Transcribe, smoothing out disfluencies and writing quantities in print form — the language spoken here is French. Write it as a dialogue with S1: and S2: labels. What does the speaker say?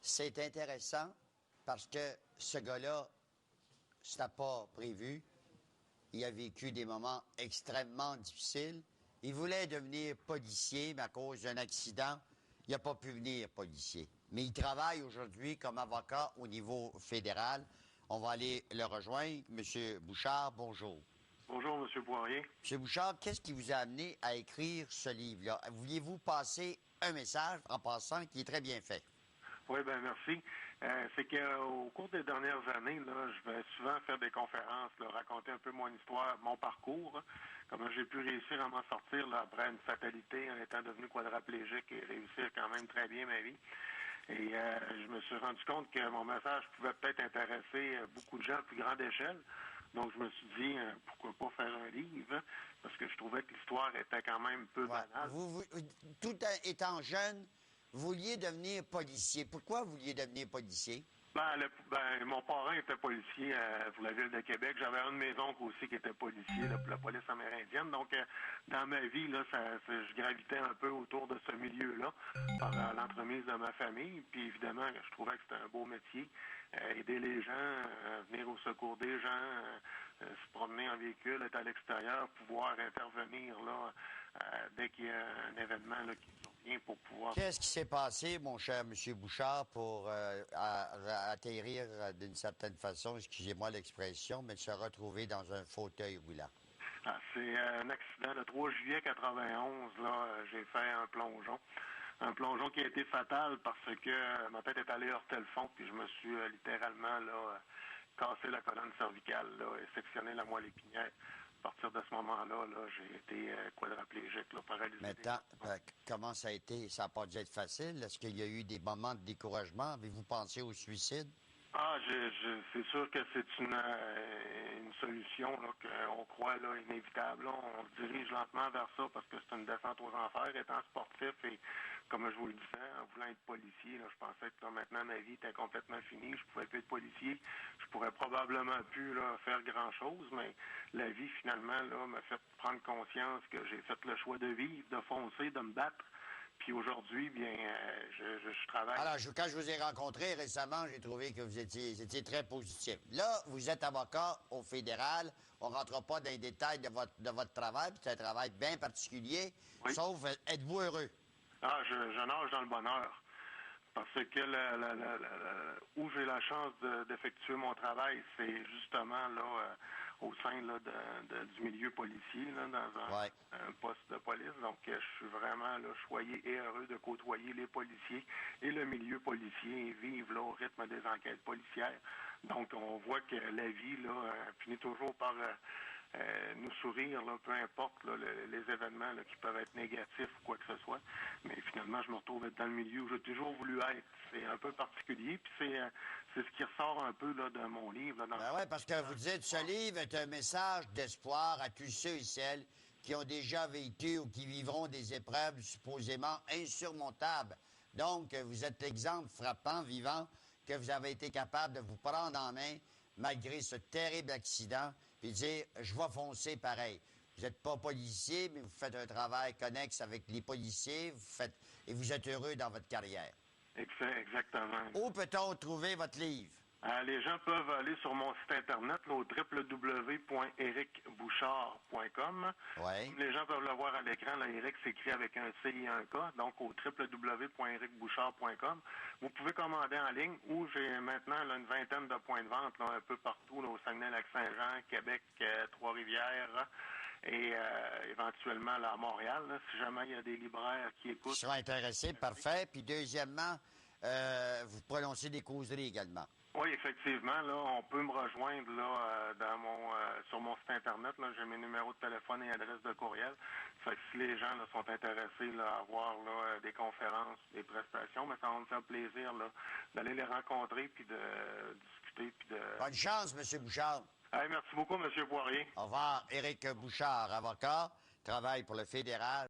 S1: C'est intéressant parce que ce gars-là, c'était pas prévu. Il a vécu des moments extrêmement difficiles. Il voulait devenir policier, mais à cause d'un accident, il n'a pas pu venir policier. Mais il travaille aujourd'hui comme avocat au niveau fédéral. On va aller le rejoindre. Monsieur Bouchard, bonjour.
S2: Bonjour, M. Poirier.
S1: Monsieur Bouchard, qu'est-ce qui vous a amené à écrire ce livre-là? Vouliez-vous passer un message en passant qui est très bien fait?
S2: Oui, bien, merci. C'est qu'au cours des dernières années, là, je vais souvent faire des conférences, là, raconter un peu mon histoire, mon parcours, comment j'ai pu réussir à m'en sortir là, après une fatalité en étant devenu quadraplégique et réussir quand même très bien ma vie. Et je me suis rendu compte que mon message pouvait peut-être intéresser beaucoup de gens à plus grande échelle. Donc, je me suis dit, pourquoi pas faire un livre, parce que je trouvais que l'histoire était quand même peu banale.
S1: Tout étant jeune, vous vouliez devenir policier. Pourquoi vous vouliez devenir policier?
S2: Mon parrain était policier pour la ville de Québec. J'avais un de mes oncles aussi qui était policier là, pour la police amérindienne. Donc, dans ma vie, là, je gravitais un peu autour de ce milieu-là par l'entremise de ma famille. Puis, évidemment, je trouvais que c'était un beau métier. Aider les gens, venir au secours des gens, se promener en véhicule, être à l'extérieur, pouvoir intervenir là dès qu'il y a un événement là, qui survient pour pouvoir...
S1: Qu'est-ce qui s'est passé, mon cher M. Bouchard, pour atterrir d'une certaine façon, excusez-moi l'expression, mais se retrouver dans un fauteuil roulant?
S2: C'est un accident le 3 juillet 91. Là, j'ai fait un plongeon. Un plongeon qui a été fatal parce que ma tête est allée heurter le fond, puis je me suis littéralement là cassé la colonne cervicale là, et sectionné la moelle épinière. À partir de ce moment-là, là, j'ai été quadraplégique, là, paralysé.
S1: Maintenant, comment ça a été? Ça n'a pas dû être facile. Est-ce qu'il y a eu des moments de découragement? Avez-vous pensé au suicide?
S2: C'est sûr que c'est une solution là, qu'on croit là, inévitable. Là. On se dirige lentement vers ça parce que c'est une descente aux enfers. Étant sportif et, comme je vous le disais, en voulant être policier, là, je pensais que là, maintenant ma vie était complètement finie. Je pouvais plus être policier. Je pourrais probablement plus là, faire grand-chose, mais la vie, finalement, là, m'a fait prendre conscience que j'ai fait le choix de vivre, de foncer, de me battre. Puis aujourd'hui, bien, je travaille.
S1: Alors, quand je vous ai rencontré récemment, j'ai trouvé que vous étiez très positif. Là, vous êtes avocat au fédéral. On ne rentrera pas dans les détails de votre travail, puis c'est un travail bien particulier.
S2: Oui.
S1: Sauf, êtes-vous heureux?
S2: Je nage dans le bonheur. Parce que où j'ai la chance d'effectuer mon travail, c'est justement là au sein là, du milieu policier, là, dans un poste de police. Donc, je suis vraiment là, choyé et heureux de côtoyer les policiers et le milieu policier et vivre là, au rythme des enquêtes policières. Donc, on voit que la vie là, finit toujours par nous sourire, là, peu importe là, les événements là, qui peuvent être négatifs ou quoi que ce soit. Mais finalement, je me retrouve dans le milieu où j'ai toujours voulu être. C'est un peu particulier, puis c'est ce qui ressort un peu là, de mon livre. Là,
S1: Oui, parce que vous dites, ce livre est un message d'espoir à tous ceux et celles qui ont déjà vécu ou qui vivront des épreuves supposément insurmontables. Donc, vous êtes l'exemple frappant, vivant, que vous avez été capable de vous prendre en main malgré ce terrible accident, puis dire, je vais foncer pareil. Vous n'êtes pas policier, mais vous faites un travail connexe avec les policiers, et vous êtes heureux dans votre carrière.
S2: Exactement.
S1: Où peut-on trouver votre livre?
S2: Les gens peuvent aller sur mon site internet là, au www.ericbouchard.com.
S1: Ouais.
S2: Les gens peuvent le voir à l'écran. Là, Eric s'écrit avec un C et un K, donc au www.ericbouchard.com. Vous pouvez commander en ligne où j'ai maintenant là, une vingtaine de points de vente là, un peu partout là, au Saguenay-Lac-Saint-Jean, Québec, Trois-Rivières et éventuellement là, à Montréal. Là, si jamais il y a des libraires qui écoutent.
S1: Qui sont intéressés, parfait. Puis deuxièmement, vous prononcez des causeries également.
S2: Oui, effectivement, là, on peut me rejoindre là sur mon site internet. Là, j'ai mes numéros de téléphone et adresse de courriel. Fait que si les gens là, sont intéressés là, à avoir là, des conférences, des prestations, mais ça va me faire plaisir là, d'aller les rencontrer puis de discuter puis de.
S1: Bonne chance, M. Bouchard.
S2: Merci beaucoup, M. Poirier.
S1: Au revoir. Éric Bouchard, avocat, travaille pour le fédéral.